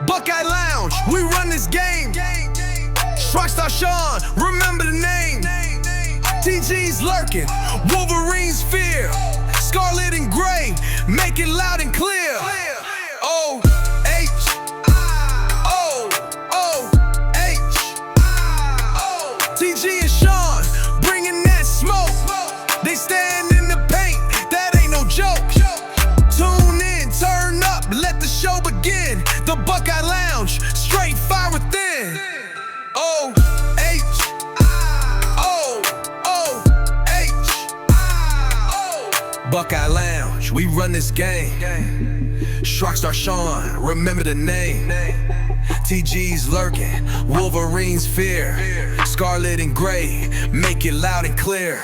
Buckeye Lounge, we run this game. Rockstar Shaun, remember the name. TG's lurking, Wolverine's fear. Scarlet and gray, make it loud and clear. TG and Shaun, bringing that smoke. They stand in the paint, that ain't no joke. Tune in, turn up, let the show begin. The Buckeye Lounge, straight fire within. Buckeye Lounge, we run this game. Rockstar Shaun, remember the name. TG's lurking, Wolverine's fear. Scarlet and gray, make it loud and clear.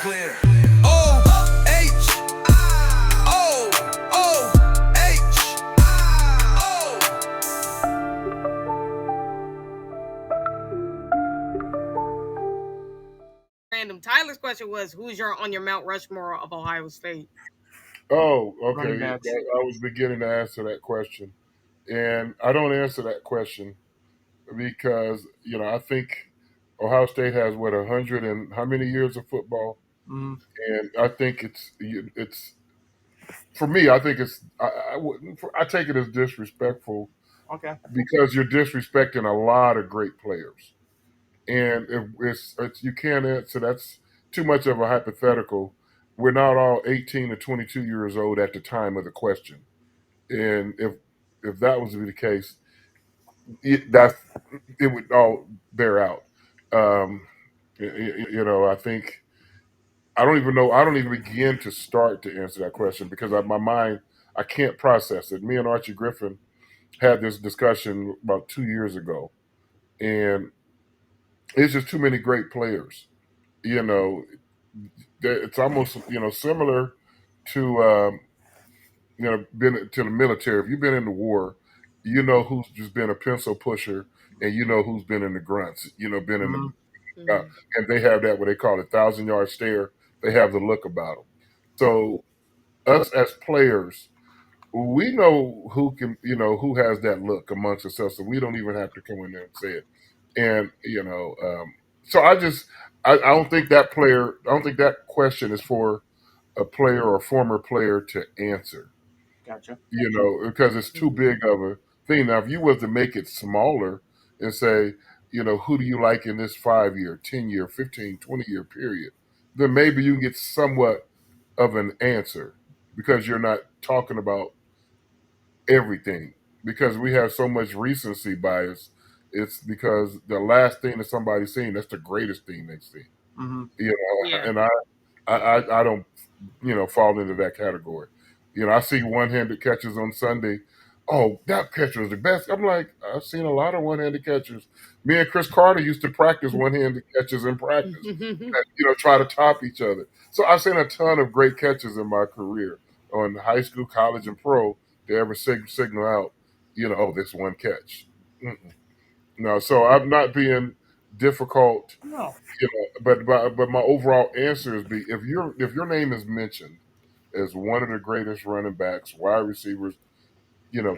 Random. Tyler's question was, who's on your Mount Rushmore of Ohio State? Oh, okay. Running backs. I was beginning to answer that question. And I don't answer that question because, I think Ohio State has, 100 and how many years of football? Mhm. And I think it's for me, I think I take it as disrespectful Okay. because you're disrespecting a lot of great players. And if it's you can't answer, that's too much of a hypothetical. We're not all 18 to 22 years old at the time of the question. And if that was to be the case, it would all bear out. I think I don't even begin to start to answer that question because my mind, I can't process it. Me and Archie Griffin had this discussion about 2 years ago, and it's just too many great players. It's almost similar to been to the military. If you've been in the war, you know who's just been a pencil pusher, and you know who's been in the grunts. Been in the and they have that what they call a 1,000-yard stare. They have the look about them. So us as players, we know who can, who has that look amongst ourselves. So we don't even have to come in there and say it. And so I don't think that question is for a player or a former player to answer. Gotcha. Because it's too big of a thing. Now, if you was to make it smaller and say, who do you like in this 5-year, 10-year, 15, 20-year period, then maybe you can get somewhat of an answer because you're not talking about everything. Because we have so much recency bias, it's because the last thing that somebody's seen, that's the greatest thing they've seen. Yeah. And I don't, fall into that category. I see one-handed catches on Sunday. Oh, that catcher was the best. I'm like, I've seen a lot of one-handed catchers. Me and Chris Carter used to practice one-handed catches in practice and, try to top each other. So I've seen a ton of great catches in my career on high school, college, and pro to ever signal out, this one catch. No, so I'm not being difficult. No. But my overall answer is if your name is mentioned as one of the greatest running backs, wide receivers,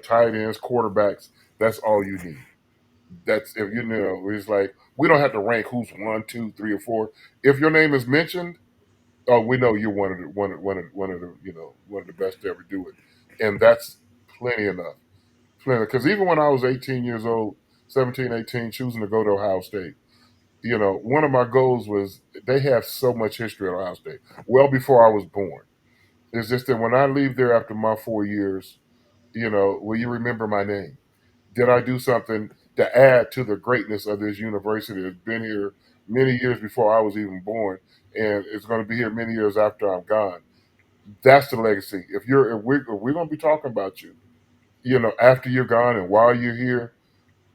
tight ends, quarterbacks, that's all you need. That's if it's like we don't have to rank who's 1, 2, 3, or 4. If your name is mentioned, oh, we know you're one of the best to ever do it, and that's plenty enough. Because even when I was 18 years old, 17, 18, choosing to go to Ohio State, one of my goals was they have so much history at Ohio State, well before I was born. It's just that when I leave there after my 4 years, will you remember my name? Did I do something to add to the greatness of this university that's been here many years before I was even born, and it's going to be here many years after I'm gone? That's the legacy. If we're going to be talking about you, after you're gone and while you're here,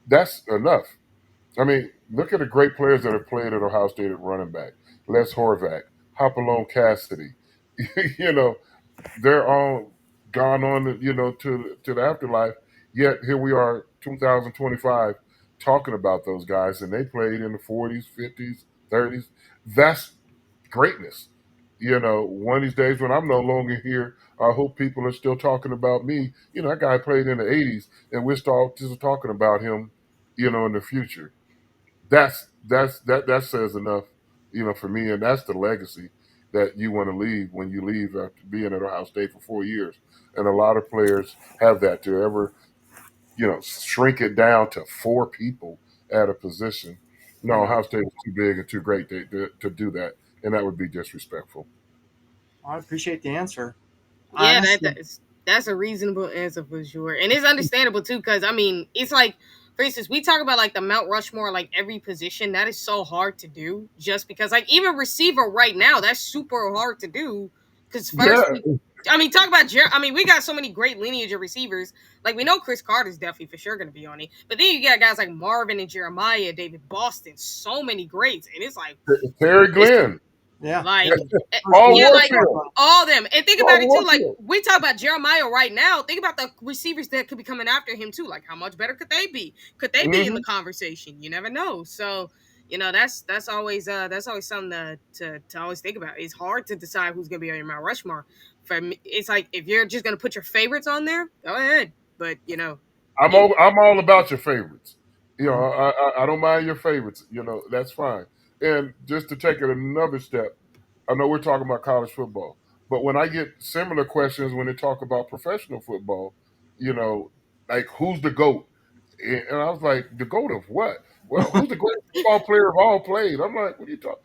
that's enough. I mean, look at the great players that have played at Ohio State at running back. Les Horvath, Hopalong Cassidy. They're all gone on, to the afterlife. Yet here we are, 2025, talking about those guys, and they played in the 40s, 50s, 30s. That's greatness. One of these days when I'm no longer here, I hope people are still talking about me. That guy played in the '80s, and we're still just talking about him. In the future. That says enough. For me, and that's the legacy that you want to leave when you leave after being at Ohio State for 4 years. And a lot of players have that to ever shrink it down to four people at a position. No, Ohio State is too big and too great to do that, and that would be disrespectful. I appreciate the answer. Yeah, Honestly, that's a reasonable answer for sure, and it's understandable too. Because I mean, it's like, for instance, we talk about like the Mount Rushmore, like every position that is so hard to do, just because like even receiver right now, that's super hard to do. Because Yeah, first, I mean, talk about I mean, we got so many great lineage of receivers. Like we know Chris Carter's definitely for sure going to be on it, but then you got guys like Marvin and Jeremiah, David Boston, so many greats, and it's like Terry it's Glenn, yeah. like, For Paul yeah, sure. like Warfield, all them. And think Paul about it too. Like Warfield. we talk about Jeremiah right now. Think about the receivers that could be coming after him too. Like how much better could they be? Could they be in the Hmm. conversation? You never know. So that's always something to always think about. It's hard to decide who's gonna be on your Mount Rushmore. For me, it's like if you're just gonna put your favorites on there, go ahead. But you I'm all about your favorites. Mhm. I don't mind your favorites. That's fine. And just to take it another step, I know we're talking about college football, but when I get similar questions when they talk about professional football, you know, like who's the GOAT? And I was like, the GOAT of what? Well, who's the greatest football player of all played? I'm like, what are you talking?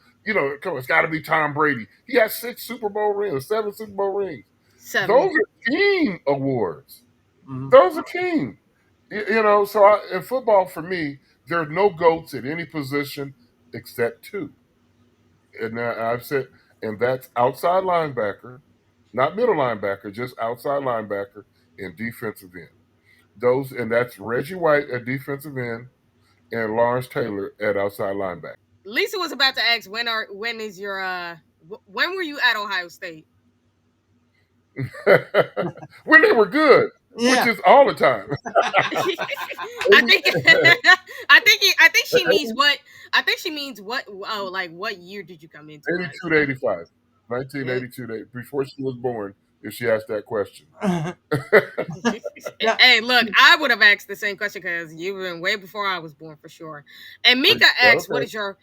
Come on, it's got to be Tom Brady. He has 6 Super Bowl rings, 7 Super Bowl rings. seven. Those are team awards. Mhm. Those are team. So in football, for me, there's no goats at any position except two. And I've said, and that's outside linebacker, not middle linebacker, just outside linebacker and defensive end. And that's Reggie White at defensive end and Lawrence Taylor at outside linebacker. Lisa was about to ask when is your when were you at Ohio State? When they were good, which Yeah. is all the time. I think I think she means what I think she means what like what year did you come into high 82 to school? 85. Yeah. 1982 to before she was born, if she asked that question. Yeah. Hey, look, I would have asked the same question because you were in way before I was born for sure. And Mika asked, "What Okay. is your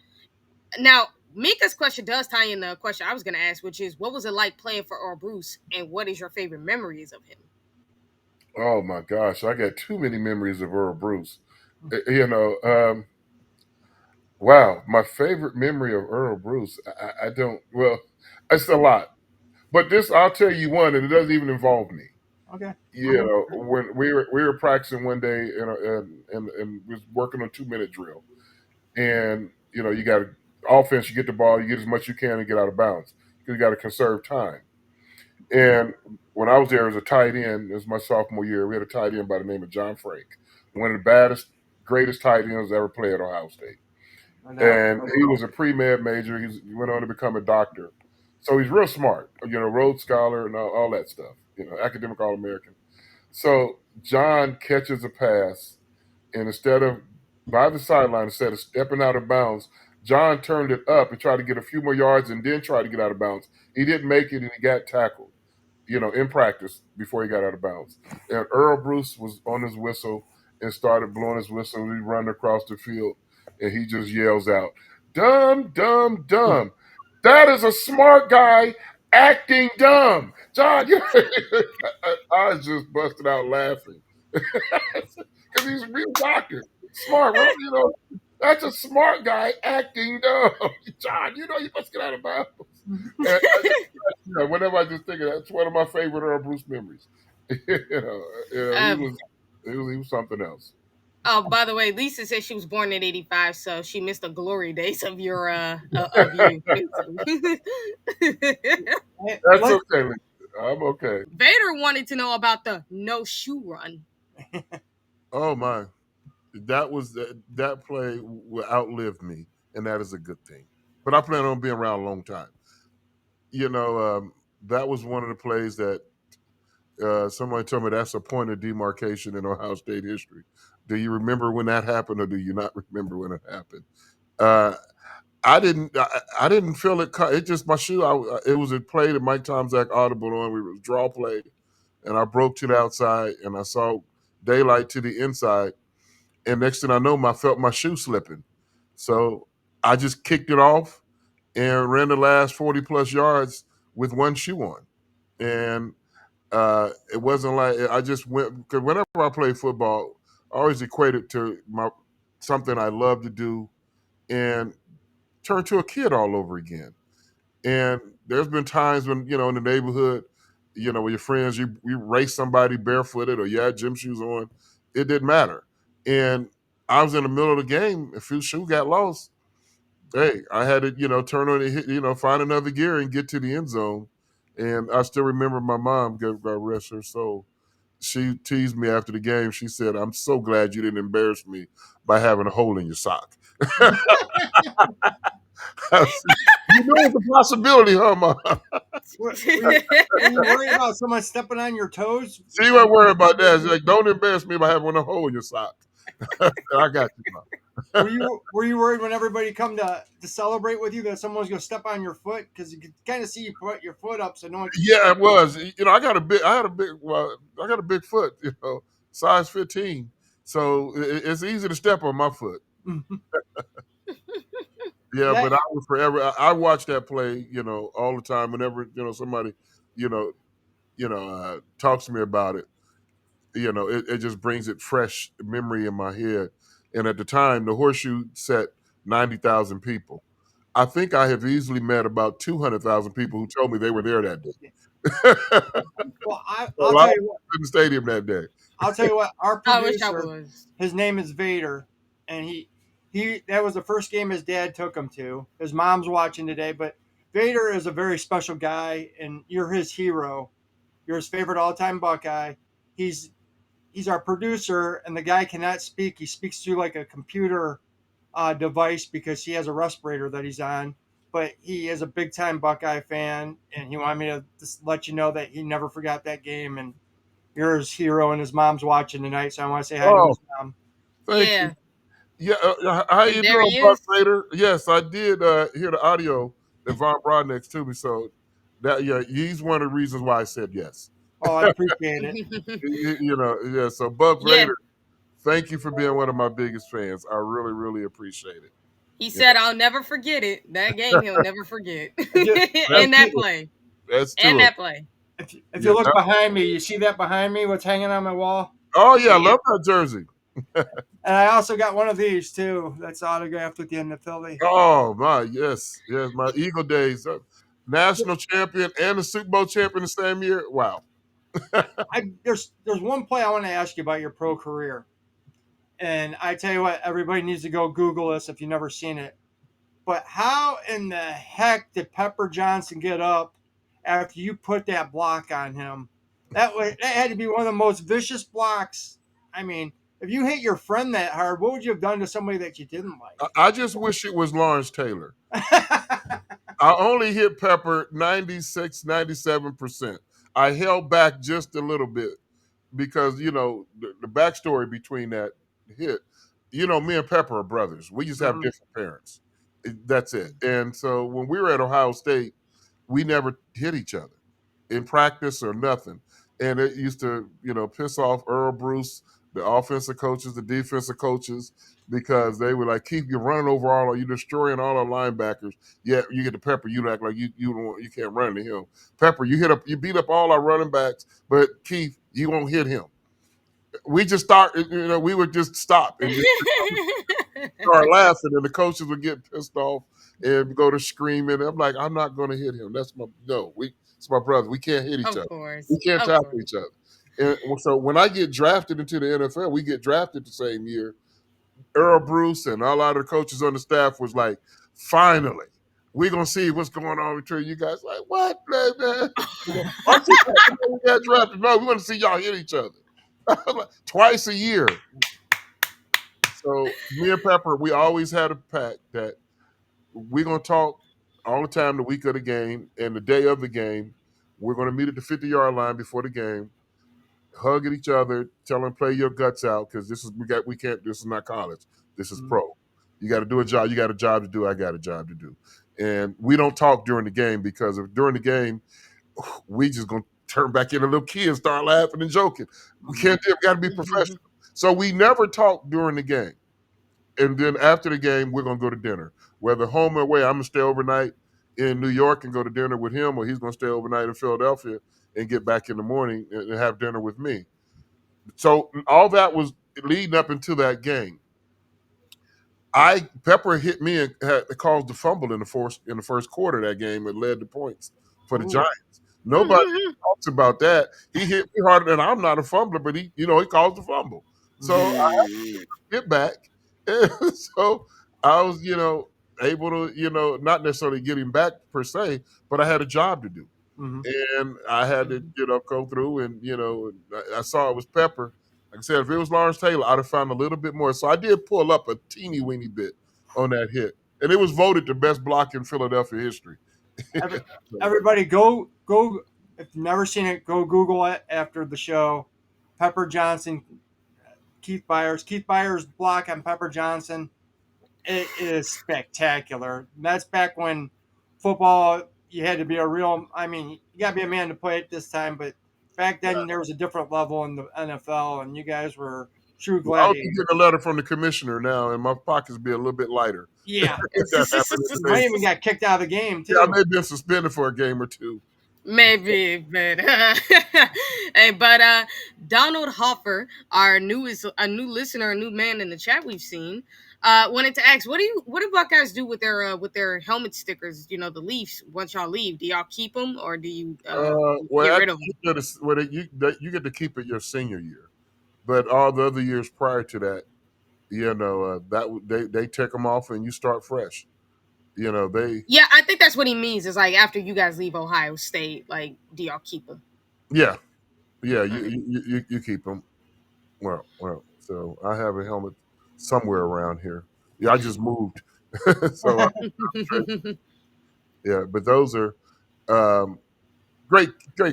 now?" Mika's question does tie in the question I was going to ask, which is, "What was it like playing for Earl Bruce, and what is your favorite memories of him?" Oh my gosh, I got too many memories of Earl Bruce. Wow, my favorite memory of Earl Bruce. I don't. Well, it's a lot, but this I'll tell you one, and it doesn't even involve me. Okay. When we were practicing one day and was working on 2 minute drill, and you got offense, you get the ball, you get as much as you can and get out of bounds because you got to conserve time. And when I was there as a tight end, it was my sophomore year, we had a tight end by the name of John Frank, one of the baddest, greatest tight ends ever played at Ohio State. No doubt. And he was a pre-med major. He went on to become a doctor. So he's real smart, Rhodes Scholar and all that stuff, academic All-American. So John catches a pass, and instead of by the sideline, instead of stepping out of bounds, John turned it up and tried to get a few more yards and then tried to get out of bounds. He didn't make it, and he got tackled, in practice before he got out of bounds. And Earl Bruce was on his whistle and started blowing his whistle. And he run across the field, and he just yells out, "Dumb, dumb, dumb! That is a smart guy acting dumb." John, I was just busted out laughing because he's a real doctor, smart. Well, that's a smart guy acting dumb. John, you must get out of bounds. And whenever I just think of that, it's one of my favorite Earl Bruce memories. He Um, was he was something else. oh, by the way, Lisa said she was born in '85, so she missed the glory days of your of you. Hey, That's let's okay. Lisa. I'm okay. Vader wanted to know about the no shoe run. Oh my, that play will outlive me, and that is a good thing. But I plan on being around a long time. You know, that was one of the plays that somebody told me that's a point of demarcation in Ohio State history. Do you remember when that happened, or do you not remember when it happened? Uh, I didn't feel it. It just my shoe. It was a play that Mike Tomczak audible on. We was draw play, and I broke to the outside, and I saw daylight to the inside, and next thing I know, I felt my shoe slipping. So I just kicked it off and ran the last 40 plus yards with one shoe on, and it wasn't like I just went because whenever I play football, I always equate it to something I love to do and turn to a kid all over again. And there's been times when, in the neighborhood, with your friends, you race somebody barefooted or you had gym shoes on. It didn't matter. And I was in the middle of the game. If your shoe got lost, hey, I had to, turn on and hit, find another gear and get to the end zone. And I still remember my mom, God rest her soul. She teased me after the game. She said, "I'm so glad you didn't embarrass me by having a hole in your sock." You know it's a possibility, huh, Mom? Were you worried about someone stepping on your toes? She wasn't worried about that. She's like, "Don't embarrass me by having a hole in your sock." I got you, Mom. Were you worried when everybody come to celebrate with you that someone's gonna step on your foot because you could kind of see you put your foot up so no one can Yeah, it was. I got a big foot. Size 15, so it's easy to step on my foot. Yeah, that, but I was forever. I watch that play, all the time. Whenever somebody, you know, talks to me about it, it just brings it fresh memory in my head. And at the time, the horseshoe set 90,000 people. I think I have easily met about 200,000 people who told me they were there that day. well, So I'll I tell was you what. in the stadium that day. I'll tell you what. Our I wish I producer, was. his name is Vader, and he that was the first game his dad took him to. His mom's watching today, but Vader is a very special guy, and you're his hero. You're his favorite all-time Buckeye. He's he's our producer, and the guy cannot speak. He speaks through like a computer device because he has a respirator that he's on. But he is a big time Buckeye fan, and he wanted me to just let you know that he never forgot that game. And you're his hero, and his mom's watching tonight, so I want to say hi to Oh, his mom. thank you. Yeah. Yeah, how And you there doing, he Buck is. Raider? Yes, I did hear the audio that Von brought next to me. So he's one of the reasons why I said yes. Oh, I appreciate it. Yeah. So Buck Yeah. Raider, thank you for being one of my biggest fans. I really, really appreciate it. He Yeah, said, "I'll never forget it. That game, he'll never forget." If you that's And that true. play. That's And true. that play. if Yeah. you look behind me, you see that behind me, what's hanging on my wall? Oh yeah, I Yeah. love that jersey. And I also got one of these too. That's autographed with the end of Philly. Oh my, yes, my Eagle days, national champion and the Super Bowl champion the same year. Wow. There's one play I want to ask you about your pro career, and I tell you what, everybody needs to go Google this if you've never seen it. But how in the heck did Pepper Johnson get up after you put that block on him? That had to be one of the most vicious blocks. I mean, if you hit your friend that hard, what would you have done to somebody that you didn't I just wish it was Lawrence Taylor. like? I only hit Pepper 96, 97%. I held back just a little bit because, the backstory between that hit, me and Pepper are brothers. We just have Mhm. different parents. That's it. And so when we were at Ohio State, we never hit each other in practice or nothing. And it used to, piss off Earl Bruce, the offensive coaches, the defensive coaches, because they were like, "Keith, you're running over you destroying all our linebackers. Yeah, you get to Pepper, you act like you can't run to him. Pepper, you beat up all our running backs, but Keith, you won't hit him." We just start, we would just stop and just start laughing, and the coaches would get pissed off and go to screaming. I'm like, I'm not going to hit him. It's my brother. We can't hit each Of other. We course. can't Of tackle course. each other. And so when I get drafted into the NFL, we get drafted the same year. Earl Bruce and a lot of the coaches on the staff was like, finally, we're going to see what's going on between you guys. Like, what, man? I'm just we got drafted. No, we want to see y'all hit each other. Twice a year. So me and Pepper, we always had a pact that we're gonna talk all the time the week of the game and the day of the game. We're gonna meet at the 50-yard line before the game, hug at each other, tell them play your guts out because this is not college. This is Mhm. pro. You got to do a job. You got a job to do. I got a job to do. And we don't talk during the game because if during the game, we just gonna turn back into little kids, start laughing and joking. We can't do it. We got to be professional. So we never talk during the game. And then after the game, we're gonna go to dinner. Whether home or away, I'm gonna stay overnight in New York and go to dinner with him, or he's gonna stay overnight in Philadelphia and get back in the morning and have dinner with me. So all that was leading up into that game. Pepper hit me and caused the fumble in the first quarter of that game and led to points for the Ooh. Giants. Nobody talks about that. He hit me harder than I'm not a fumbler, but he caused the fumble. So get back. And so I was, able to, not necessarily get him back per se, but I had a job to do. And I had to, go through and, I saw it was Pepper. Like I said, if it was Lawrence Taylor, I'd have found a little bit more. So I did pull up a teeny weeny bit on that hit. And it was voted the best block in Philadelphia history. Everybody, go. If you've never seen it, go Google it after the show. Pepper Johnson, Keith Byars. Keith Byars' block on Pepper Johnson. It is spectacular. That's back when football, you had to be a real. I mean, you got to be a man to play it this time. But back then, there was a different level in the NFL, and you guys were true I was gladiators. getting a letter from the commissioner now, and my pockets be a little bit lighter. Yeah, If that happened you today. might even got kicked out of the game too. Yeah, I may have been suspended for a game or two. Maybe, but hey, but Donald Hoffer, a new listener, a new man in the chat we've seen, wanted to ask, what do Buckeyes do with their helmet stickers? You know, the Leafs. Once y'all leave, do y'all keep them or do you Well, get rid actually, of them? you get to keep it your senior year, but all the other years prior to that, they take them off and you start fresh. They Yeah, I think that's what he means. Is like after you guys leave Ohio State, like, do y'all keep them? yeah yeah All right. you keep them. Well, so I have a helmet somewhere around here. Yeah, I just moved, so yeah. But those are um, great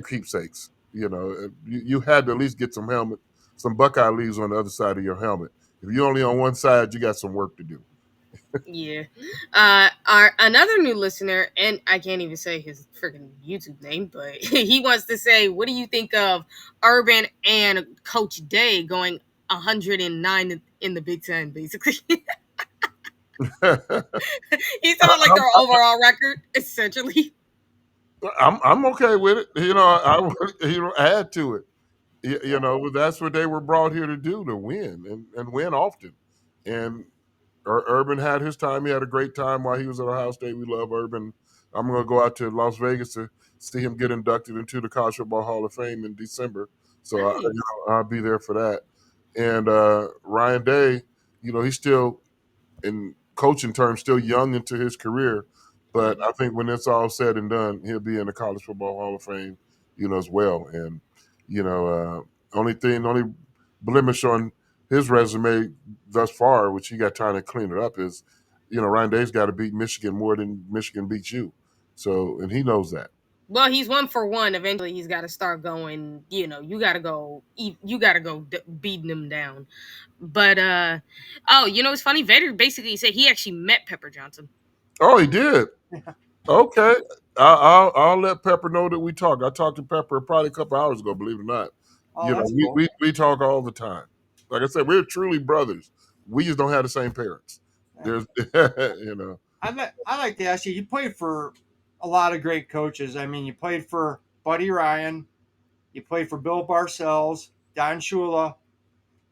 keepsakes. You had to at least get some Buckeye leaves on the other side of your helmet. If you're only on one side, you got some work to do. Yeah. Our another new listener, and I can't even say his freaking YouTube name, but he wants to say, what do you think of Urban and Coach Day going 109 in the Big Ten, basically? He sounded like their overall record, essentially. I'm okay with it. I would add to it. That's what they were brought here to do, to win and win often. And Urban had his time. He had a great time while he was at Ohio State. We love Urban. I'm going to go out to Las Vegas to see him get inducted into the College Football Hall of Fame in December. So Nice. I'll be there for that. And Ryan Day, he's still, in coaching terms, still young into his career. But I think when it's all said and done, he'll be in the College Football Hall of Fame, as well. And, only blemish on his resume thus far, which he got time to clean it up, is, Ryan Day's got to beat Michigan more than Michigan beats you. So, and he knows that. Well, he's 1 for 1. Eventually, he's got to start going. You got to go. You got to go beating him down. But oh, it's funny. Vader basically said he actually met Pepper Johnson. Oh, he did. Okay, I'll let Pepper know that we talked. I talked to Pepper probably a couple hours ago. Believe it or not, Oh, that's we, cool. we talk all the time. Like I said, we're truly brothers. We just don't have the same parents. There's, I like to ask you. You played for a lot of great coaches. I mean, you played for Buddy Ryan. You played for Bill Parcells, Don Shula.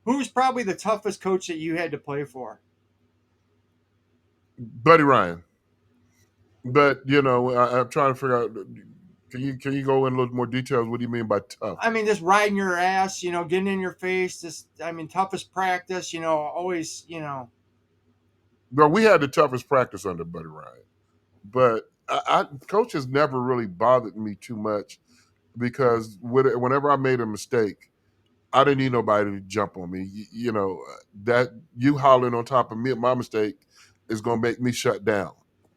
Who's probably the toughest coach that you had to play for? Buddy Ryan. But I'm trying to figure out. Can you go in a little more details? What do you mean by tough? I mean, just riding your ass, getting in your face. Toughest practice, always, Well, we had the toughest practice under Buddy Ryan, but coach has never really bothered me too much because whenever I made a mistake, I didn't need nobody to jump on me. That you hollering on top of me at my mistake is going to make me shut down.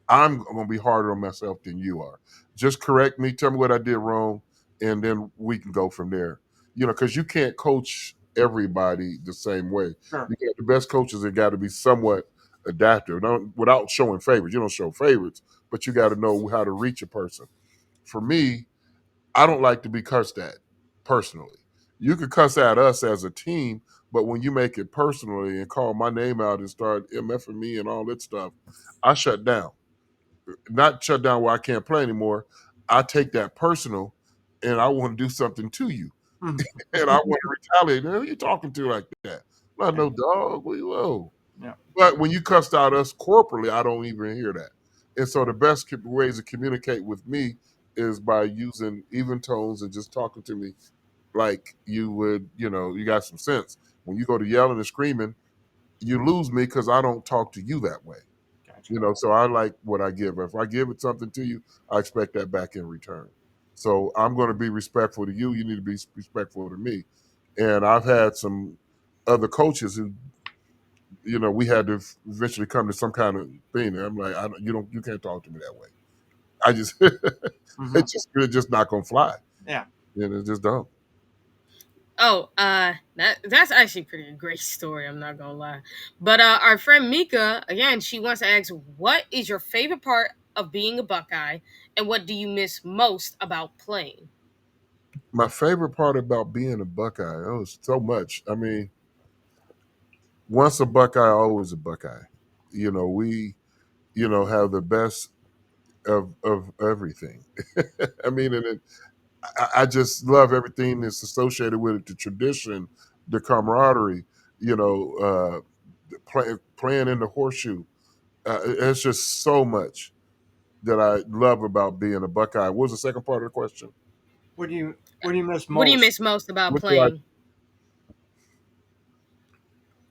I'm going to be harder on myself than you are. Just correct me, tell me what I did wrong, and then we can go from there. Because you can't coach everybody the same way. sure. The best coaches have got to be somewhat adaptive. Without showing favorites. You don't show favorites, but you got to know how to reach a person. For me, I don't like to be cussed at personally. You could cuss at us as a team, but when you make it personally and call my name out and start MFing me and all that stuff, I shut down. Not shut down where I can't play anymore. I take that personal and I want to do something to you. Mhm. And I want to retaliate. Who are you talking to like that? Not no dog. Whoa. Yeah. But when you cussed out us corporately, I don't even hear that. And so the best ways to communicate with me is by using even tones and just talking to me like you would, you got some sense. When you go to yelling and screaming, you lose me because I don't talk to you that way. Gotcha. So I like what I give. If I give it something to you, I expect that back in return. So I'm going to be respectful to you. You need to be respectful to me. And I've had some other coaches who, we had to eventually come to some kind of thing. And I'm like, you can't talk to me that way. I just, Mhm. it's just not going to fly. Yeah. And it's just dumb. Oh, that's actually pretty great story. I'm not gonna lie, but our friend Mika again, she wants to ask, what is your favorite part of being a Buckeye, and what do you miss most about playing? My favorite part about being a Buckeye, so much. I mean, once a Buckeye, always a Buckeye. We, have the best of everything. I mean, I just love everything that's associated with it, the tradition, the camaraderie, playing in the horseshoe. It's just so much that I love about being a Buckeye. What was the second part of the question? What do you miss What do you most? miss most about What do I? playing?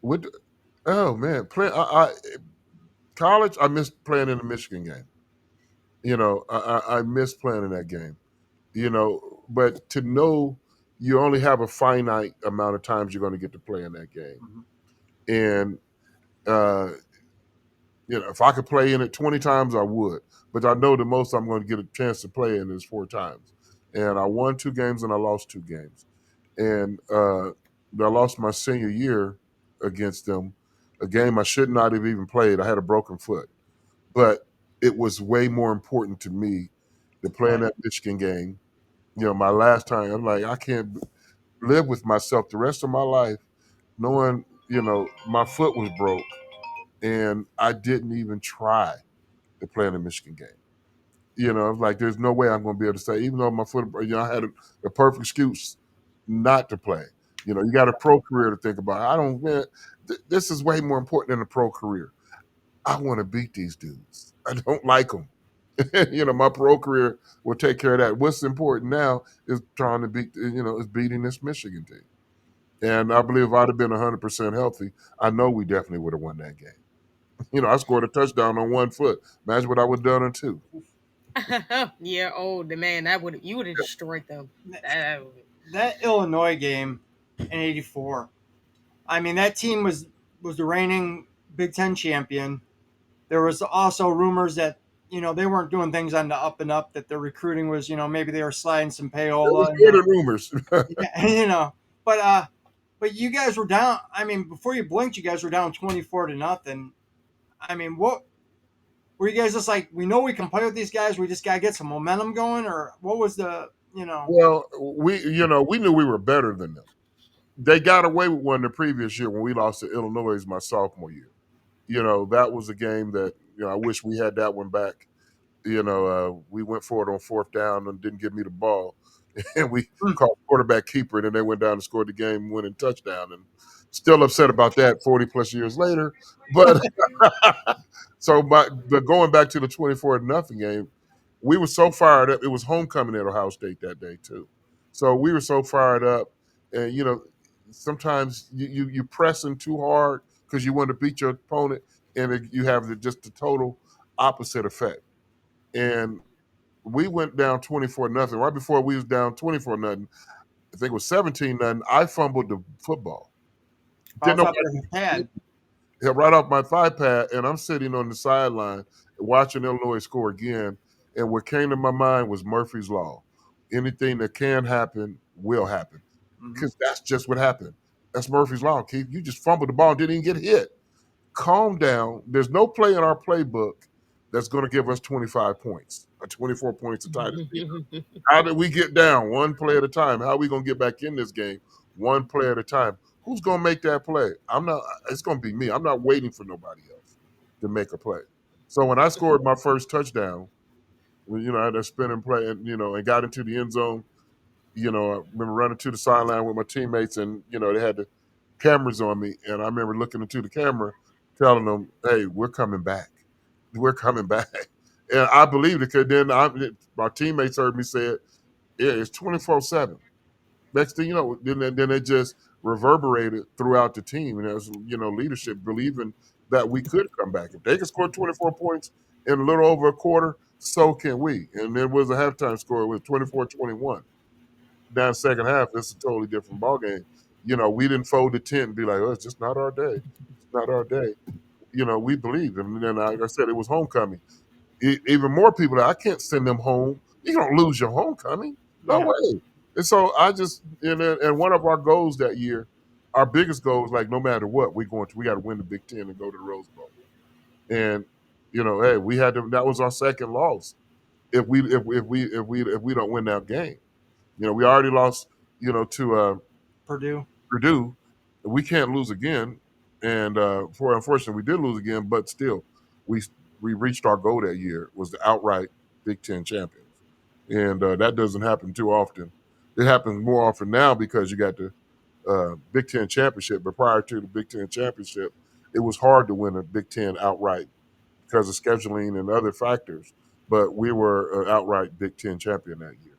What? Oh man, college. I missed playing in the Michigan game. I missed playing in that game. But to know you only have a finite amount of times you're going to get to play in that game, Mhm. and uh, if I could play in it 20 times, I would. But I know the most I'm going to get a chance to play in is 4 times. And I won 2 games and I lost 2 games. And I lost my senior year against them, a game I should not have even played. I had a broken foot. But it was way more important to me to play in Right. that Michigan game. My last time, I'm like, I can't live with myself the rest of my life knowing, my foot was broke and I didn't even try to play in a Michigan game. Like there's no way I'm going to be able to say, even though my foot, I had a perfect excuse not to play. You got a pro career to think about. I don't, man, this is way more important than a pro career. I want to beat these dudes. I don't like them. My pro career will take care of that. What's important now is trying to beat, is beating this Michigan team. And I believe if I'd have been 100% healthy, I know we definitely would have won that game. I scored a touchdown on 1 foot. Imagine what I would have done on 2. Yeah, oh the man, you would have destroyed them. That, That, that Illinois game in '84. I mean, that team was the reigning Big Ten champion. There was also rumors that they weren't doing things on the up and up. That their recruiting was maybe they were sliding some It was payola and more than rumors. yeah, but you guys were down. I mean, before you blinked, you guys were down 24-0. I mean, what were you guys just like? We know we can play with these guys. We just gotta get some momentum going, or what was the? Well, we knew we were better than them. They got away with one the previous year when we lost to Illinois my sophomore year. That was a game that, I wish we had that one back. We went for it on 4th down and didn't give me the ball. And we called quarterback keeper, and then they went down and scored the game winning touchdown. And still upset about that 40 plus years later. But but going back to the 24-0 game, we were so fired up. It was homecoming at Ohio State that day too. So we were so fired up, and sometimes you pressing too hard because you want to beat your opponent, and you have just the total opposite effect. And we went down 24-0. Right before we was down 24-0, I think it was 17-0. I fumbled the football. Didn't Bounce know off what your I did. pad. Hit right off my thigh pad, and I'm sitting on the sideline watching Illinois score again. And what came to my mind was Murphy's Law. Anything that can happen will happen. Mhm. Because that's just what happened. That's Murphy's Law, Keith. You just fumbled the ball and didn't even get hit. calm down. There's no play in our playbook that's going to give us 25 points or 24 points of Titus. How did we get down one play at a time? How are we going to get back in this game one play at a time? Who's going to make that play? I'm not. It's going to be me. I'm not waiting for nobody else to make a play. So when I scored my first touchdown, I had a spinning play and got into the end zone. I remember running to the sideline with my teammates, and they had the cameras on me, and I remember looking into the camera, telling them, "Hey, we're coming back. We're coming back." And I believed it because then my teammates heard me say it. Yeah, it's 24/7. Next thing you know, then it just reverberated throughout the team, and as leadership believing that we could come back. If they can score 24 points in a little over a quarter, so can we. And there was a halftime score. It was 24-21. Now second half, it's a totally different ballgame. We didn't fold the tent and be like, "Oh, it's just not our day. It's not our day." We believed, and then like I said, it was homecoming. Even more people. I can't send them home. You don't lose your homecoming. No Yeah. way. And so I just and one of our goals that year, our biggest goal is like no matter what, we got to win the Big Ten and go to the Rose Bowl. And hey, we had to. That was our second loss. If we don't win that game, we already lost. To Purdue. Purdue. We can't lose again. And unfortunately, we did lose again. But still, we we reached our goal that year was the outright Big Ten champions, and that doesn't happen too often. It happens more often now because you got the Big Ten championship. But prior to the Big Ten championship, it was hard to win a Big Ten outright because of scheduling and other factors. But we were an outright Big Ten champion that year.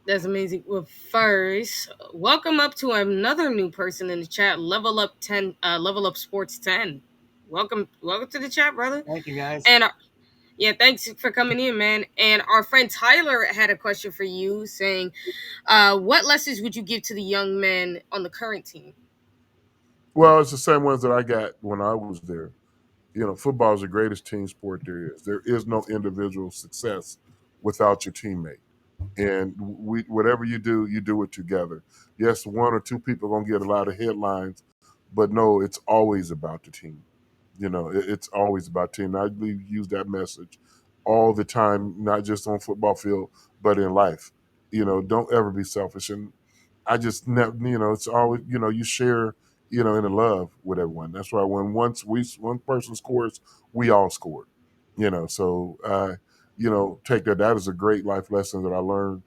That's amazing. Well, first, welcome up to another new person in the chat. Level Up Sports 10. Welcome to the chat, brother. Thank you, guys. And yeah, thanks for coming in, man. And our friend Tyler had a question for you, saying, "What lessons would you give to the young men on the current team?" Well, it's the same ones that I got when I was there. Football is the greatest team sport there is. There is no individual success without your teammate. And whatever you do it together. Yes, one or two people are gonna get a lot of headlines, but no, it's always about the team. It's always about team. I use that message all the time, not just on football field, but in life. Don't ever be selfish. And I just never, it's always, you share, in the love with everyone. That's why when one person scores, we all scored. So take that. That is a great life lesson that I learned.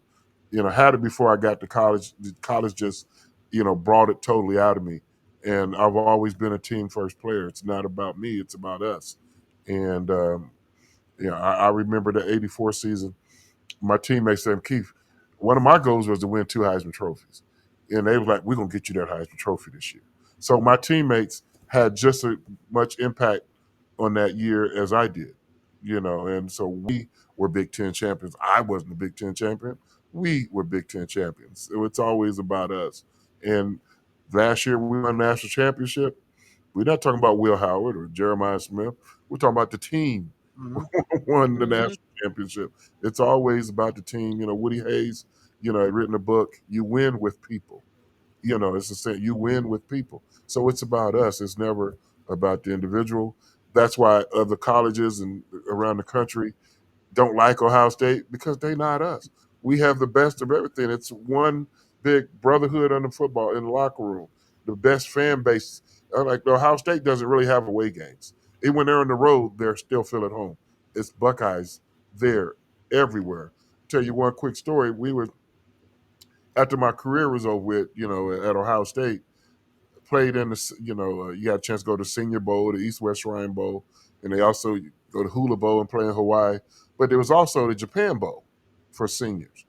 Had it before I got to college. College just, brought it totally out of me. And I've always been a team first player. It's not about me, it's about us. And I remember the '84 season. My teammates said, "Keith, one of my goals was to win 2 Heisman trophies." And they was like, "We're gonna get you that Heisman trophy this year." So my teammates had just as much impact on that year as I did. And so we were Big Ten champions. I wasn't a Big Ten champion. We were Big Ten champions. So it's always about us. And last year we won a national championship. We're not talking about Will Howard or Jeremiah Smith. We're talking about the team Mhm. won the national championship. It's always about the team. Woody Hayes, had written a book, You Win with People. It's the same, you win with people. So it's about us. It's never about the individual. That's why other colleges and around the country don't like Ohio State because they're not us. We have the best of everything. It's one big brotherhood on the football in the locker room. The best fan base. Like Ohio State doesn't really have away games. Even when they're on the road, they're still feel at home. It's Buckeyes there everywhere. Tell you one quick story. We were after my career was over with, at Ohio State, played in the, you got a chance to go to Senior Bowl, the East West Shrine Bowl, and they also go to Hula Bowl and play in Hawaii. But there was also the Japan Bowl for seniors.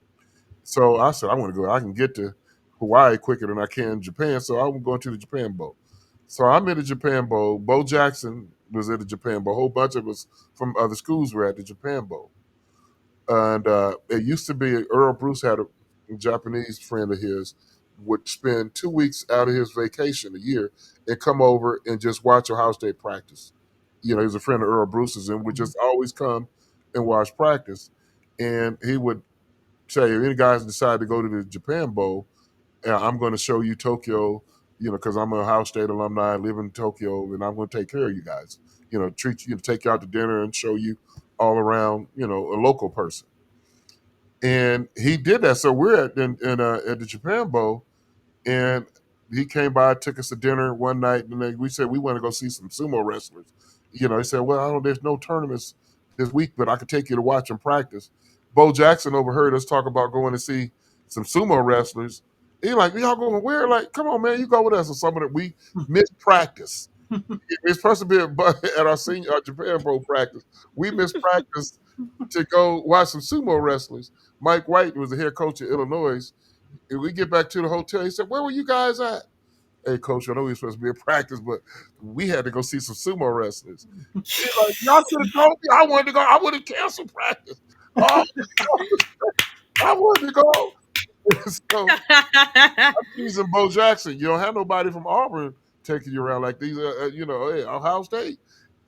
So I said, I want to go. I can get to Hawaii quicker than I can Japan, so I'm going to the Japan Bowl. So I'm in the Japan Bowl. Bo Jackson was at the Japan Bowl. A whole bunch of us from other schools were at the Japan Bowl. And it used to be Earl Bruce had a Japanese friend of his would spend 2 weeks out of his vacation a year and come over and just watch Ohio State practice. He was a friend of Earl Bruce's and would just always come and watch practice. And he would say, if any guys decide to go to the Japan Bowl, I'm going to show you Tokyo, because I'm an Ohio State alumni, I live in Tokyo, and I'm going to take care of you guys. Treat you, take you out to dinner and show you all around, a local person. And he did that. So we're at the Japan Bowl, and he came by, took us to dinner one night, and then we said we want to go see some sumo wrestlers. He said, "Well, there's no tournaments this week, but I could take you to watch them practice." Bo Jackson overheard us talk about going to see some sumo wrestlers. He like, "Y'all going where?" Like, "Come on, man, you go with us." Or something that we missed practice. It's supposed to be at our Japan Bowl practice. We missed practice to go watch some sumo wrestlers. Mike White was the head coach of Illinois. And we get back to the hotel. He said, "Where were you guys at?" "Hey, coach, I know we were supposed to be at practice, but we had to go see some sumo wrestlers." He's like, "Y'all should have told me. I wanted to go. I would have canceled practice. Oh, I wanted to go." So I'm using Bo Jackson. You don't have nobody from Auburn taking you around like these. Hey, Ohio State,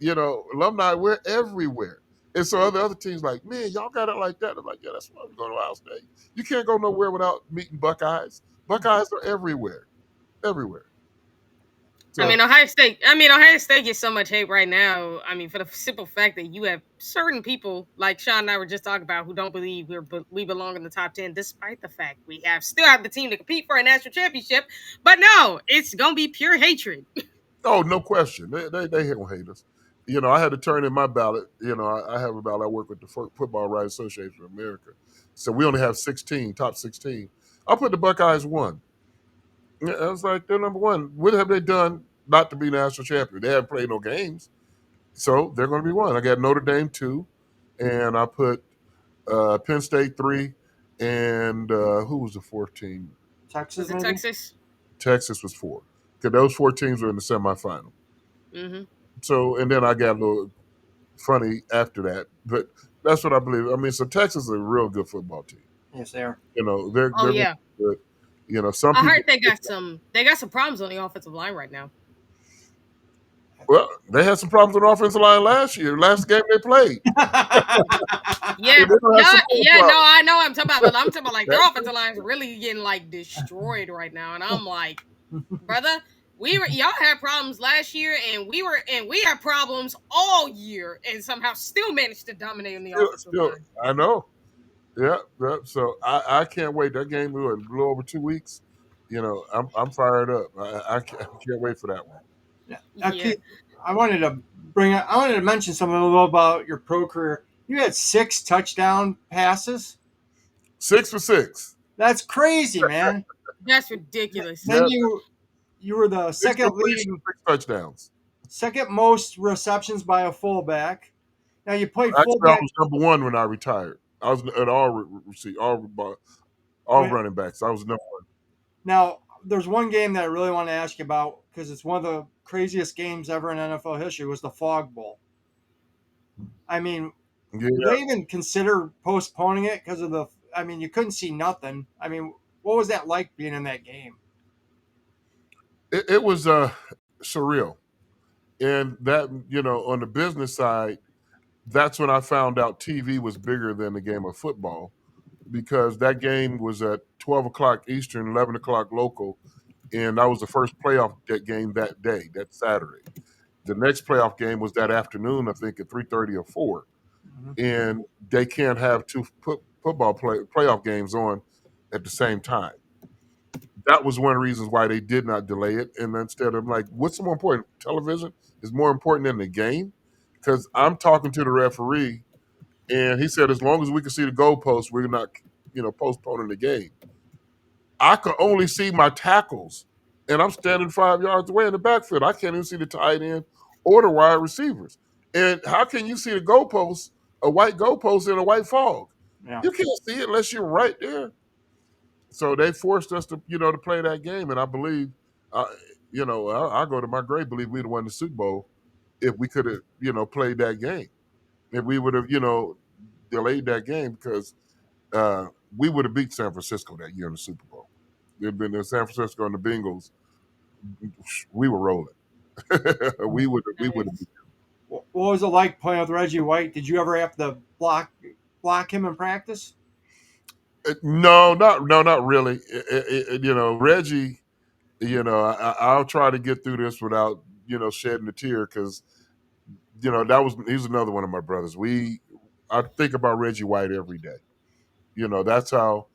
alumni. We're everywhere. And so other teams like, "Man, y'all got it like that." I'm like, "Yeah, that's why we go to Ohio State. You can't go nowhere without meeting Buckeyes. Buckeyes are everywhere, everywhere." So Ohio State. Ohio State gets so much hate right now. For the simple fact that you have certain people like Shaun and I were just talking about who don't believe we belong in the top 10, despite the fact we still have the team to compete for a national championship. But no, it's gonna be pure hatred. oh, no question, they don't hate us. I had to turn in my ballot. I have a ballot. I work with the Football Writers Association of America, so we only have 16, top 16. I put the Buckeyes one. Yeah, I was like, they're number one. What have they done not to be national champion? They haven't played no games, so they're going to be one. I got Notre Dame two, and I put Penn State three, and who was the fourth team? Texas, Was it maybe? Texas? Texas was four. Because those four teams were in the semifinal. Mm-hmm. So, and then I got a little funny after that, but that's what I believe. So Texas is a real good football team. Yes, they are. Oh They're yeah. good. Some I people. heard they got some problems on the offensive line right now. Well, they had some problems with the offensive line last game they played. Yeah, They don't have some no, problems. I know what I'm talking about, but I'm talking about like their offensive line is really getting like destroyed right now, and I'm like, brother, y'all had problems last year, and we had problems all year, and somehow still managed to dominate on the offensive line. I know. Yeah, yeah. So I can't wait. That game we were a little over 2 weeks. I'm fired up. I can't wait for that one. Yeah. Yeah. Keith, I wanted to mention something a little about your pro career. You had 6 touchdown passes. 6 for 6. That's crazy, man. That's ridiculous. Then Yeah. you were the 6 completions, 6 touchdowns. second most receptions by a fullback. Now you played Actually, fullback. I was number one when I retired. I was at all running backs. I was number one. Now there's one game that I really want to ask you about because it's one of the craziest games ever in NFL history. Was the Fog Bowl. Did Yeah. they even consider postponing it because of the? You couldn't see nothing. What was that like being in that game? It was surreal. And that, on the business side, that's when I found out TV was bigger than the game of football because that game was at 12 o'clock Eastern, 11 o'clock local. And that was the first playoff game that day, that Saturday. The next playoff game was that afternoon, I think at 3:30 or 4. Mm-hmm. And they can't have two football playoff games on at the same time. That was one of the reasons why they did not delay it. And instead of like, what's more important? Television is more important than the game? Because I'm talking to the referee, and he said, as long as we can see the goalpost, we're not, postponing the game. I could only see my tackles, and I'm standing 5 yards away in the backfield. I can't even see the tight end or the wide receivers. And how can you see the goalpost, a white goalpost in a white fog? Yeah. You can't see it unless you're right there. So they forced us to play that game, and I believe, I go to my grave believe we'd have won the Super Bowl if we could have, played that game. If we would have, delayed that game because we would have beat San Francisco that year in the Super Bowl. There'd been San Francisco and the Bengals. We were rolling. we would have beat. What was it like playing with Reggie White? Did you ever have to block him in practice? No, not really. Reggie. I'll try to get through this without shedding a tear because he's another one of my brothers. I think about Reggie White every day. That's how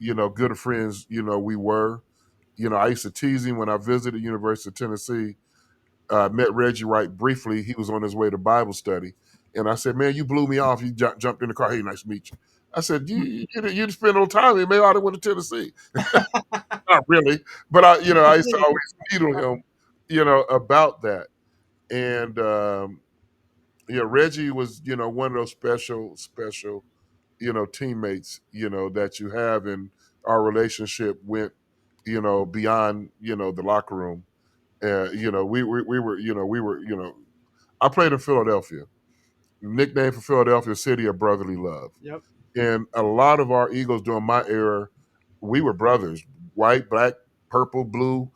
good of friends we were. I used to tease him when I visited University of Tennessee. Met Reggie White briefly. He was on his way to Bible study, and I said, "Man, you blew me off. You jumped in the car. Hey, nice to meet you." I said, "You spend a little time here. Maybe I ought to went to Tennessee." Not really, but I used to always needle him, about that. And Reggie was, one of those special, teammates, that you have, and our relationship went, beyond, the locker room. I played in Philadelphia. Nickname for Philadelphia, City of Brotherly Love. Yep. And a lot of our Eagles during my era, we were brothers, white, black, purple, blue.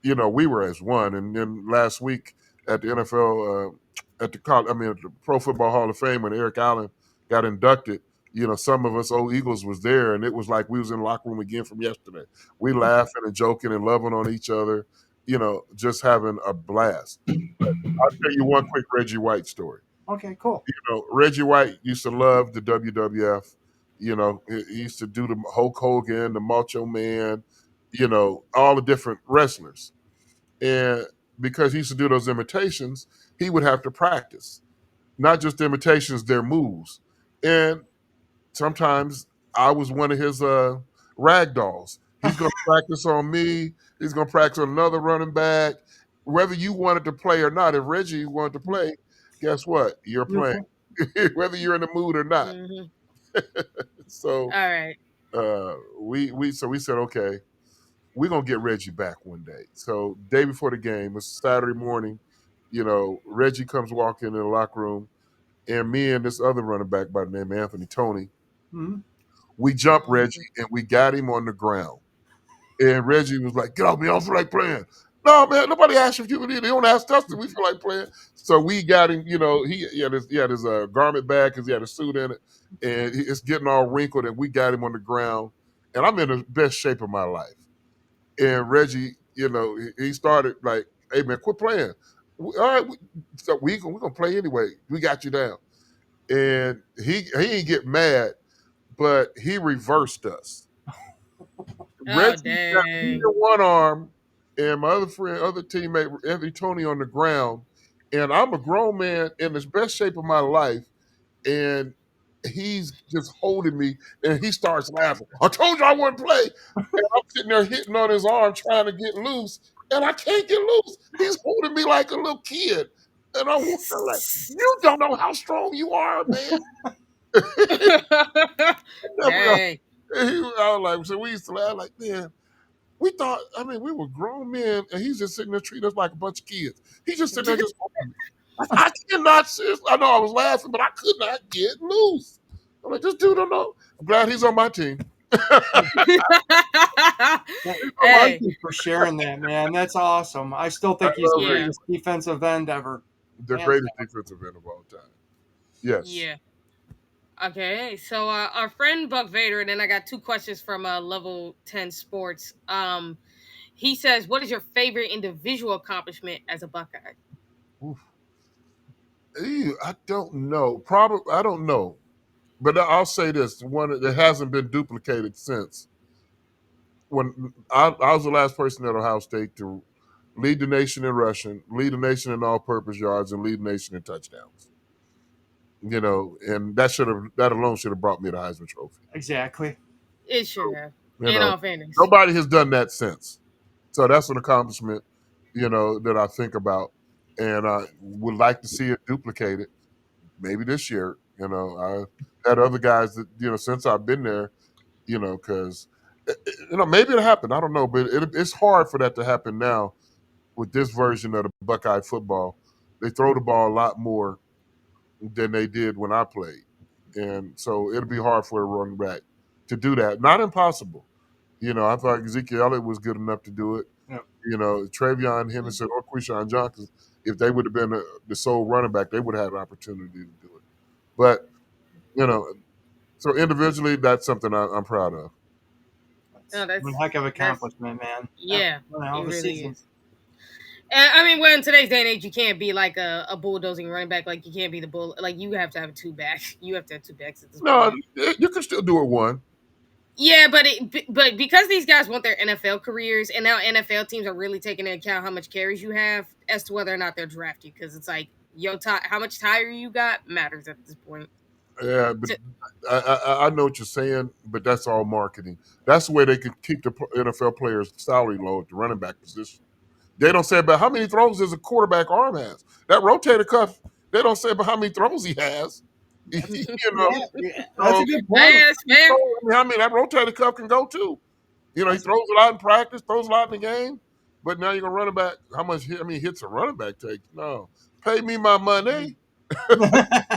We were as one. And then last week at the NFL, at the Pro Football Hall of Fame, when Eric Allen got inducted, some of us old Eagles was there, and it was like we was in the locker room again from yesterday. We laughing and joking and loving on each other, just having a blast. But I'll tell you one quick Reggie White story. Okay, cool. Reggie White used to love the WWF. He used to do the Hulk Hogan, the Macho Man, all the different wrestlers. And because he used to do those imitations, he would have to practice, not just imitations, their moves. And sometimes I was one of his rag dolls. He's going to practice on me. He's going to practice on another running back. Whether you wanted to play or not, if Reggie wanted to play, guess what? You're playing, whether you're in the mood or not. Mhm. So All right. we said, okay, we're gonna get Reggie back one day. So day before the game, it's Saturday morning. Reggie comes walking in the locker room, and me and this other running back by the name of Anthony Tony, Mhm. we jumped Reggie and we got him on the ground. And Reggie was like, "Get off me! I don't feel like playing." No, man, nobody asked if you could. They don't ask us if we feel like playing. So we got him. He had his garment bag because he had a suit in it, and it's getting all wrinkled. And we got him on the ground, and I'm in the best shape of my life. And Reggie, he started like, "Hey man, quit playing. All right, we're gonna play anyway. We got you down." And he ain't get mad, but he reversed us. Oh Reggie got me in dang. one arm, and my other teammate, Anthony Tony, on the ground. And I'm a grown man in the best shape of my life, and he's just holding me, and he starts laughing. I told you I wouldn't play. And I'm sitting there hitting on his arm, trying to get loose, and I can't get loose. He's holding me like a little kid. And I'm like, you don't know how strong you are, man. Dang. I was like, so we used to laugh like, man, we thought, we were grown men, and he's just sitting there treating us like a bunch of kids. He's just sitting there just holding me. I cannot, I know I was laughing, but I could not get loose. I'm like, this dude don't know. I'm glad he's on my team. Thank Hey. you for sharing that, man. That's awesome. I still I think he's the love Reggie. Yeah. greatest defensive end ever. The Hands greatest down. defensive end of all time. Yes. Yeah. Okay. So our friend Buck Vader, and then I got two questions from Level 10 Sports. He says, "What is your favorite individual accomplishment as a Buckeye?" Oof. I don't know. Probably, I don't know. But I'll say this: one that hasn't been duplicated since. When I was the last person at Ohio State to lead the nation in rushing, lead the nation in all-purpose yards, and lead the nation in touchdowns. And that alone should have brought me the Heisman Trophy. Exactly. It should have. You In know, all fairness. nobody has done that since. So that's an accomplishment, that I think about, and I would like to see it duplicated. Maybe this year. I had other guys that since I've been there, because maybe it'll happen. I don't know, but it's hard for that to happen now with this version of the Buckeye football. They throw the ball a lot more than they did when I played, and so it'll be hard for a running back to do that. Not impossible. I thought Ezekiel Elliott was good enough to do it. Yep. Travion Henderson or Quishawn Johnson, if they would have been the sole running back, they would have had an opportunity to do it. But, so individually, that's something I'm proud of. No, One heck of accomplishment, man. Yeah, One hell it of a really season. is. And, I mean, well, in today's day and age, you can't be like a bulldozing running back. Like you can't be the bull. Like you have to have two backs. You have to have two backs at this No, point. you can still do it one. Yeah, but because these guys want their NFL careers, and now NFL teams are really taking into account how much carries you have as to whether or not they'll draft you. Because it's like, how much tire you got matters at this point. Yeah, but I know what you're saying, but that's all marketing. That's the way they can keep the NFL players' salary low at the running back position. They don't say about how many throws does a quarterback arm has. That rotator cuff, they don't say about how many throws he has. you know, Yeah, that's so, a good point. Fast, man. I mean, that rotator cuff can go too. He throws a lot in practice, throws a lot in the game. But now you're gonna run it back. How many hits a running back takes? No, pay me my money.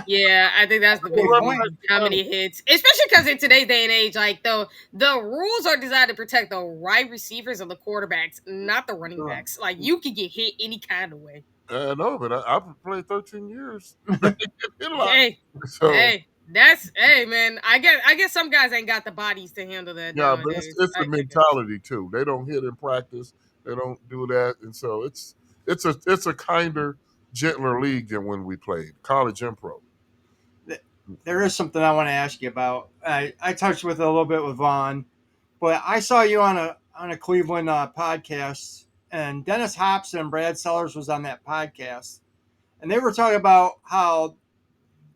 Yeah, I think that's the Good big point. thing. How many hits, especially because in today's day and age, like the rules are designed to protect the wide receivers and the quarterbacks, not the running Sure. backs. Like you could get hit any kind of way. I know, but I've played 13 years. Hit a lot. Hey, So hey, man. I guess some guys ain't got the bodies to handle that yeah, but nowadays. it's I the guess. mentality too. They don't hit in practice. They don't do that, and so it's a kinder, gentler league than when we played college and pro. There is something I want to ask you about. I touched with it a little bit with Vaughn, but I saw you on a Cleveland podcast, and Dennis Hopson and Brad Sellers was on that podcast, and they were talking about how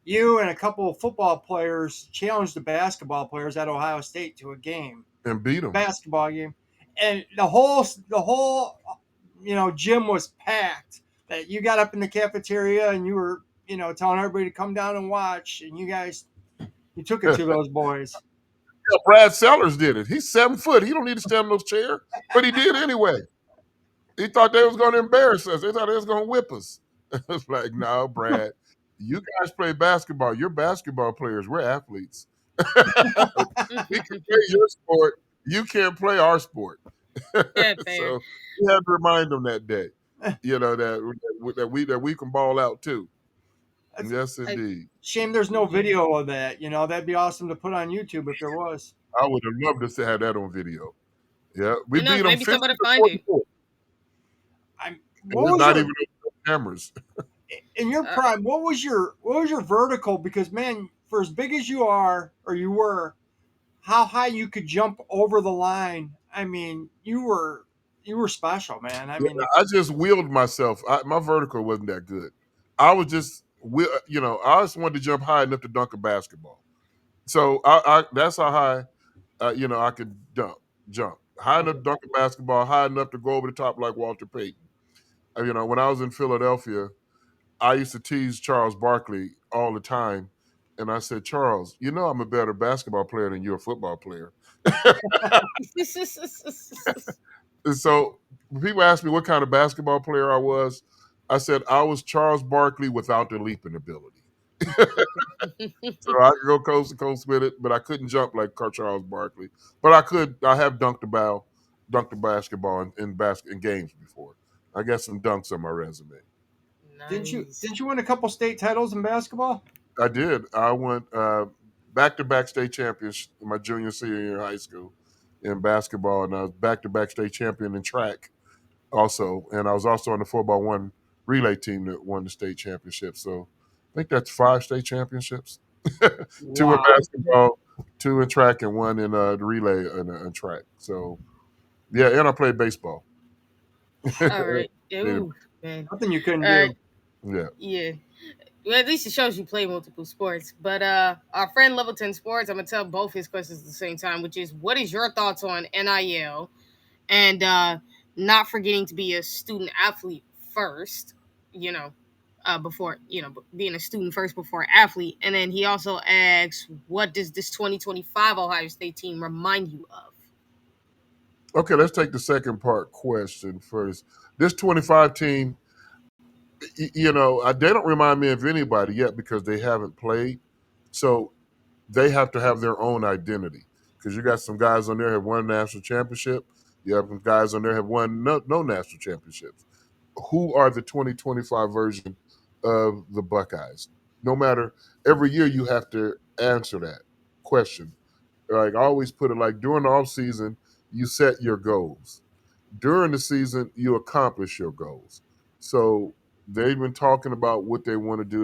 you and a couple of football players challenged the basketball players at Ohio State to a game, And beat them. basketball game, and the whole gym was packed. That you got up in the cafeteria and you were telling everybody to come down and watch, and you took it to those boys. Brad Sellers did it. He's 7 foot. He don't need to stand in those chairs, but he did anyway. He thought they was going to embarrass us. They thought they was going to whip us. It's like, no, Brad, you guys play basketball. You're basketball players. We're athletes. We can play your sport. You can't play our sport. Yeah, fair. So we had to remind them that day, that we can ball out too. That's Yes, a indeed. shame there's no video of that. That'd be awesome to put on YouTube if there was. I would have loved to have that on video. Yeah, we Who knows? beat them Maybe 50 somebody to find it. 44. What There's was not your even cameras. in your prime? What was your vertical? Because man, for as big as you are or you were, how high you could jump over the line. I mean, you were special, man. I Yeah, mean, I just wheeled myself. My vertical wasn't that good. I was just, I just wanted to jump high enough to dunk a basketball. So that's how high, I could jump high enough to dunk a basketball, high enough to go over the top like Walter Payton. When I was in Philadelphia, I used to tease Charles Barkley all the time, and I said, Charles, I'm a better basketball player than you're a football player. And so when people ask me what kind of basketball player I was, I said I was Charles Barkley without the leaping ability. So I could go coast to coast with it, but I couldn't jump like Charles Barkley. But I could. I have dunked the basketball in games before. I got some dunks on my resume. didn't you Nice. didn't you win a couple state titles in basketball? I did. I went back-to-back state champions my junior senior year in high school in basketball, and I was back-to-back state champion in track also, and I was also on the 4x1 relay team that won the state championship. So I think that's 5 state championships. 2 in Wow. basketball, 2 in track, and 1 in the relay and track. So yeah, and I played baseball. All right. Ooh, man. Nothing you couldn't All do. right. Yeah. Yeah. Well, at least it shows you play multiple sports. But our friend Level 10 Sports, I'm gonna tell both his questions at the same time, which is what is your thoughts on NIL and not forgetting to be a student athlete first, before being a student first before athlete. And then he also asks, what does this 2025 Ohio State team remind you of? Okay, let's take the second part question first. This 25 team, they don't remind me of anybody yet because they haven't played. So they have to have their own identity because you got some guys on there have won a national championship. You have some guys on there have won no national championships. Who are the 2025 version of the Buckeyes? No matter, every year you have to answer that question. Like I always put it like during the off season, you set your goals. During the season, you accomplish your goals. So they've been talking about what they want to do.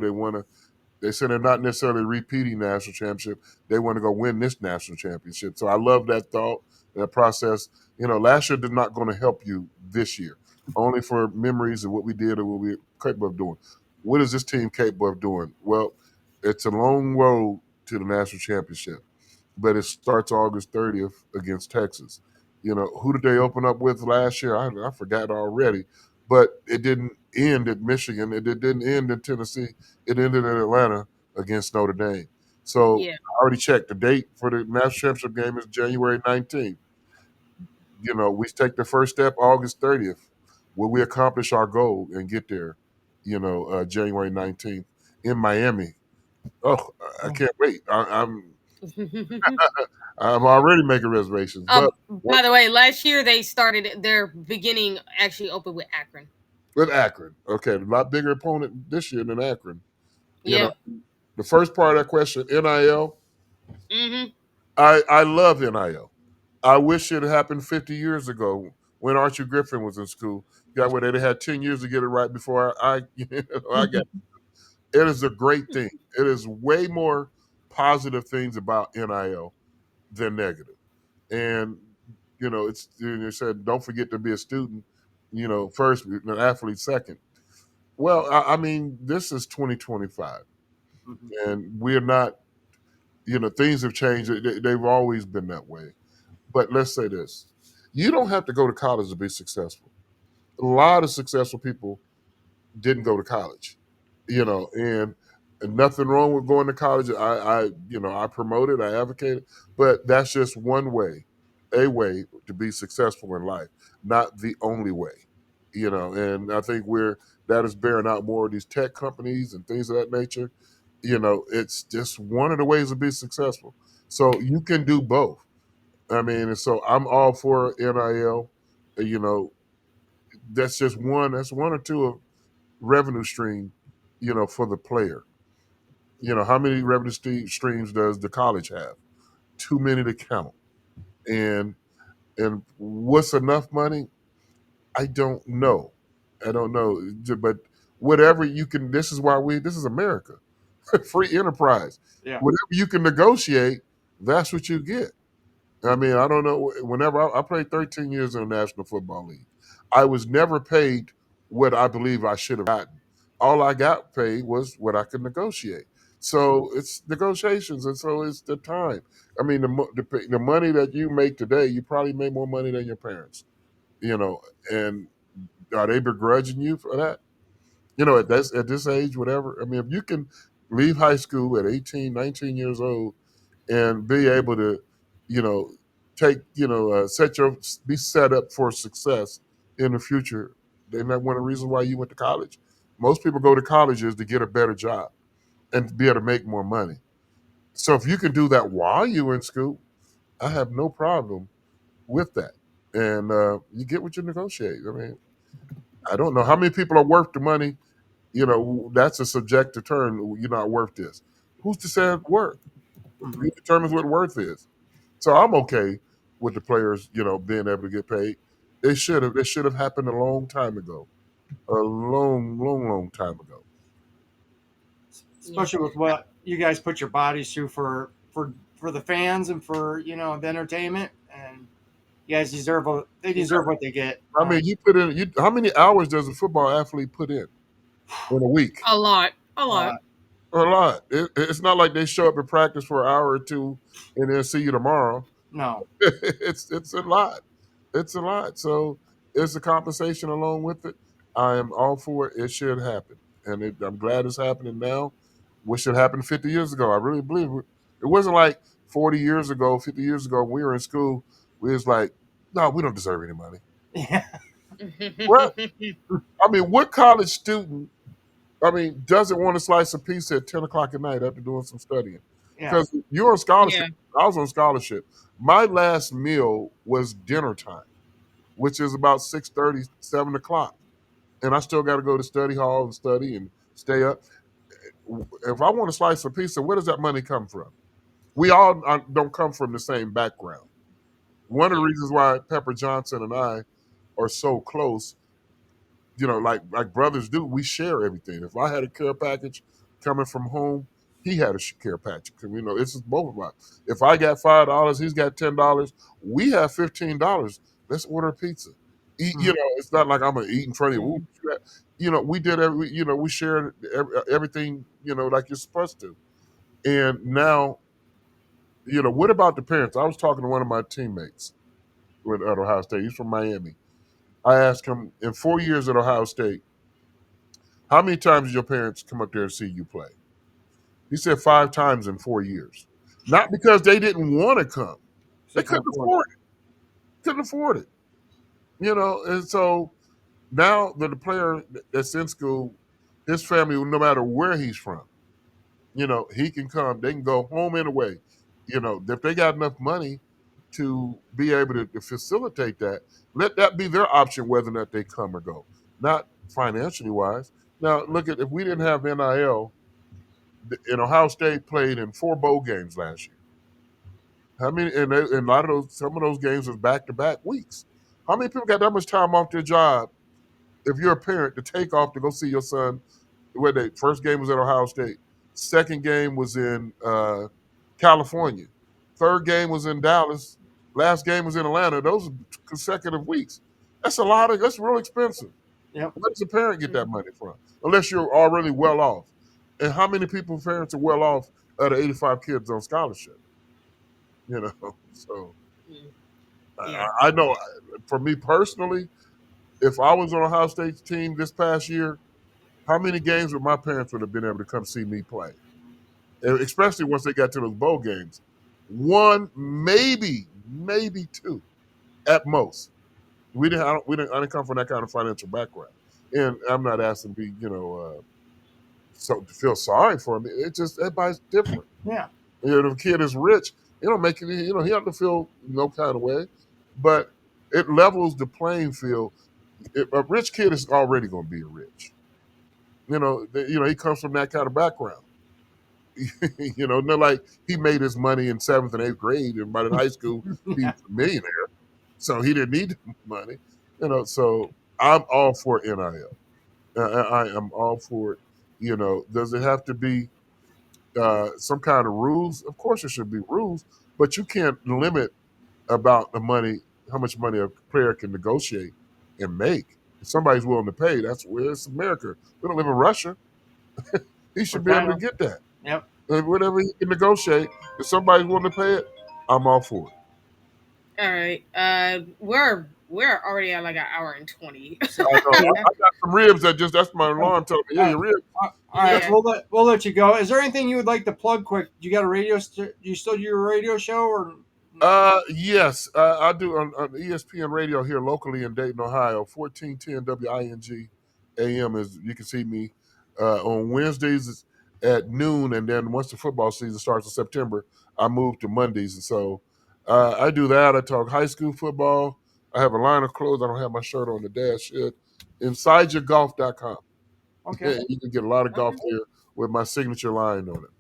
They said they're not necessarily repeating national championship. They want to go win this national championship. So I love that thought, that process. Last year did not going to help you this year, only for memories of what we did or what we're capable of doing. What is this team capable of doing? Well, it's a long road to the national championship, but it starts August 30th against Texas. Who did they open up with last year? I forgot already, but it didn't end at Michigan. It didn't end in Tennessee. It ended in Atlanta against Notre Dame. So Yeah. I already checked. The date for the national championship game is January 19th. We take the first step August 30th. Will we accomplish our goal and get there, January 19th in Miami? Oh, I can't wait. I'm already making reservations. But By the way, last year they started their beginning actually open with Akron. with Akron, okay, a lot bigger opponent this year than Akron. You know, Yeah. the first part of that question, NIL. Mm-hmm. I love NIL. I wish it had happened 50 years ago when Archie Griffin was in school. Got where they had 10 years to get it right before I got. It is a great thing. It is way more positive things about NIL than negative. And they said don't forget to be a student, first, an athlete second. Well, I mean, this is 2025, Mhm. and we're not. Things have changed. They've always been that way. But let's say this: you don't have to go to college to be successful. A lot of successful people didn't go to college, and nothing wrong with going to college. I promote it, I advocate it, but that's just one way, a way to be successful in life, not the only way. And I think that is bearing out more of these tech companies and things of that nature. It's just one of the ways to be successful. So you can do both. I mean, and so I'm all for NIL. You know, that's just one. That's one or two of revenue stream, for the player. How many revenue streams does the college have? Too many to count. And what's enough money? I don't know. I don't know. But whatever you can. This is why This is America, free enterprise. Yeah. Whatever you can negotiate, that's what you get. I mean, I don't know. Whenever I played 13 years in the National Football League, I was never paid what I believe I should have gotten. All I got paid was what I could negotiate. So it's negotiations, and so it's the time. I mean, the money that you make today, you probably make more money than your parents. You know, and are they begrudging you for that? At this age, whatever. I mean, if you can leave high school at 18, 19 years old and be able to, you know, take, be set up for success in the future. Isn't that one of the reasons why you went to college? Most people go to college is to get a better job and to be able to make more money. So if you can do that while you're in school, I have no problem with that. And you get what you negotiate. I mean, I don't know how many people are worth the money. That's a subjective term. You're not worth this. Who's to say it's worth? Mhm. Who determines what worth is? So I'm okay with the players, being able to get paid. It should have happened a long time ago. A long, long, long time ago. Yeah. Especially with what you guys put your bodies through for the fans and for the entertainment, and you guys they deserve what they get. I mean, you put in how many hours does a football athlete put in a week? A lot. A lot. Uh, A lot. It's not like they show up and practice for an hour or two and then see you tomorrow. no. It's a lot. It's a lot. So it's a compensation along with it. I am all for it. It should happen, and I'm glad it's happening now. Wish it happened 50 years ago. I really believe it. It wasn't like 40 years ago, 50 years ago when we were in school. We was like, no, we don't deserve any money. Yeah. What? I mean, what college student doesn't want to slice a pizza at 10 o'clock at night after doing some studying? Yeah. Because you're on scholarship. Yeah. I was on scholarship. My last meal was dinner time, which is about 6:30, 7 o'clock. And I still got to go to study hall and study and stay up. If I want to slice a pizza, where does that money come from? We all don't come from the same background. One of the reasons why Pepper Johnson and I are so close, like brothers do, we share everything. If I had a care package coming from home, he had a care package. It's just both of us. If I got $5, he's got $10. We have $15. Let's order a pizza. Eat, it's not like I'm gonna eat in front of you. We did we shared everything, like you're supposed to. And now, what about the parents? I was talking to one of my teammates at Ohio State. He's from Miami. I asked him, in 4 years at Ohio State, how many times did your parents come up there and see you play? He said 5 times in 4 years. Not because they didn't want to come. They couldn't afford it. Couldn't afford it. And so now that the player that's in school, his family, no matter where he's from, he can come. They can go home and away. If they got enough money to be able to facilitate that, let that be their option whether or not they come or go, not financially wise. Now, look at, if we didn't have NIL, and Ohio State played in 4 bowl games last year. How many? And a lot of those, some of those games was back-to-back weeks. How many people got that much time off their job if you're a parent to take off to go see your son? Where they first game was at Ohio State, second game was in California, third game was in Dallas, last game was in Atlanta. Those are consecutive weeks. That's real expensive. Yep. Where does the parent get that money from? Unless you're already well off. And how many people's parents are well off out of 85 kids on scholarship? So I know, for me personally, if I was on Ohio State's team this past year, how many games would my parents would have been able to come see me play? And especially once they got to those bowl games. 1, maybe 2 at most. I didn't come from that kind of financial background. And I'm not asking to be, so to feel sorry for me. It's just everybody's different. Yeah. If a kid is rich, it don't make it, he have to feel no kind of way. But it levels the playing field. A rich kid is already going to be a rich. He comes from that kind of background. Not like he made his money in 7th and 8th grade, and by the high school he was a millionaire, so he didn't need the money. So I'm all for NIL. I am all for it. Does it have to be some kind of rules? Of course, there should be rules, but you can't limit about the money, how much money a player can negotiate and make. If somebody's willing to pay, that's where it's America. We don't live in Russia. He should be able to get that. Yep. And whatever he can negotiate, if somebody's willing to pay it, I'm all for it. All right. We're already at like an hour and 20. I got some ribs that's my alarm telling me, your ribs. All right, we'll let you go. Is there anything you would like to plug quick? You got a radio? Do you still do your radio show or? Yes, I do on ESPN radio here locally in Dayton, Ohio. 1410 WING AM you can see me on Wednesdays at noon, and then once the football season starts in September, I move to Mondays, and so I do that. I talk high school football. I have a line of clothes. I don't have my shirt on the dash yet. InsideYourGolf.com. Okay. Yeah, you can get a lot of golf here with my signature line on it.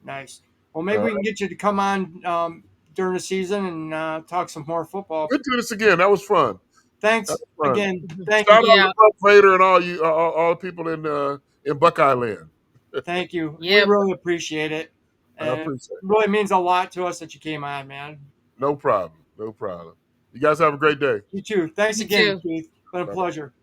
Nice. Well, maybe we can get you to come on during the season and talk some more football. We'll do this again. That was fun. Thanks again. Thank Shout you. out to Vader and all the people in Buckeye Land. Thank you. Yep. We really appreciate it. I appreciate it. It really means a lot to us that you came on, man. No problem. You guys have a great day. You too. Thanks again, Keith. It's been a pleasure.